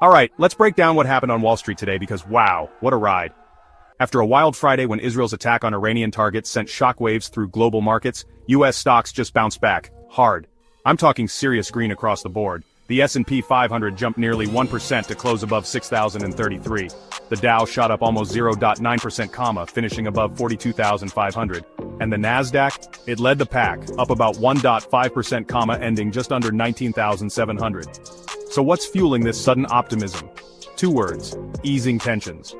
Alright, let's break down what happened on Wall Street today because wow, what a ride. After a wild Friday when Israel's attack on Iranian targets sent shockwaves through global markets, US stocks just bounced back, hard. I'm talking serious green across the board. The S&P 500 jumped nearly 1% to close above 6,033. The Dow shot up almost 0.9%, finishing above 42,500. And the Nasdaq? It led the pack, up about 1.5%, ending just under 19,700. So what's fueling this sudden optimism? Two words: easing tensions.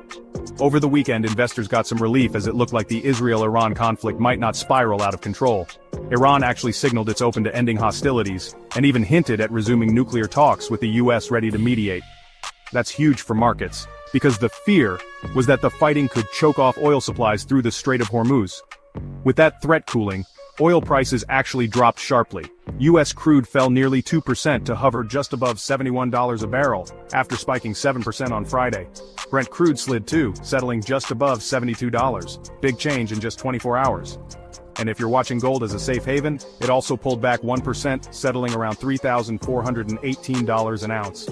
Over the weekend, investors got some relief as it looked like the Israel-Iran conflict might not spiral out of control. Iran actually signaled it's open to ending hostilities, and even hinted at resuming nuclear talks with the US ready to mediate. That's huge for markets, because the fear was that the fighting could choke off oil supplies through the Strait of Hormuz. With that threat cooling, oil prices actually dropped sharply. US crude fell nearly 2% to hover just above $71 a barrel, after spiking 7% on Friday. Brent crude slid too, settling just above $72. Big change in just 24 hours. And if you're watching gold as a safe haven, it also pulled back 1%, settling around $3,418 an ounce.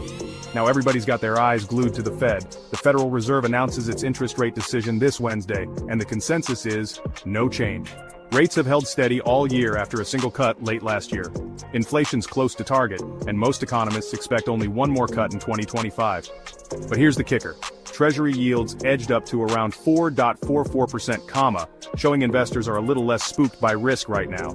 Now everybody's got their eyes glued to the Fed. The Federal Reserve announces its interest rate decision this Wednesday, and the consensus is no change. Rates have held steady all year after a single cut late last year. Inflation's close to target, and most economists expect only one more cut in 2025. But here's the kicker. Treasury yields edged up to around 4.44%, showing investors are a little less spooked by risk right now.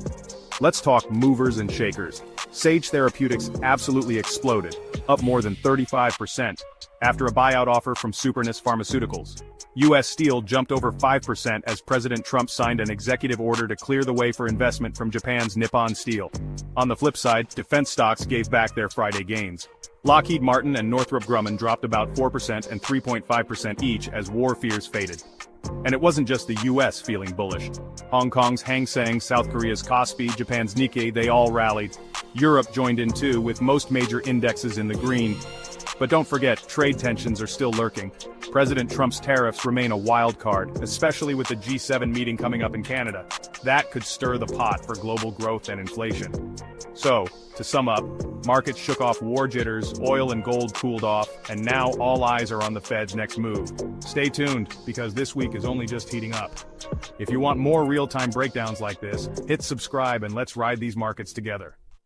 Let's talk movers and shakers. Sage Therapeutics absolutely exploded, up more than 35%, after a buyout offer from Supernus Pharmaceuticals. U.S. steel jumped over 5% as President Trump signed an executive order to clear the way for investment from Japan's Nippon Steel. On the flip side, defense stocks gave back their Friday gains. Lockheed Martin and Northrop Grumman dropped about 4% and 3.5% each as war fears faded. And it wasn't just the US feeling bullish. Hong Kong's Hang Seng, South Korea's Kospi, Japan's Nikkei, they all rallied. Europe joined in too, with most major indexes in the green. But don't forget, trade tensions are still lurking. President Trump's tariffs remain a wild card, especially with the G7 meeting coming up in Canada. That could stir the pot for global growth and inflation. So, to sum up, markets shook off war jitters, oil and gold cooled off, and now all eyes are on the Fed's next move. Stay tuned, because this week is only just heating up. If you want more real-time breakdowns like this, hit subscribe and let's ride these markets together.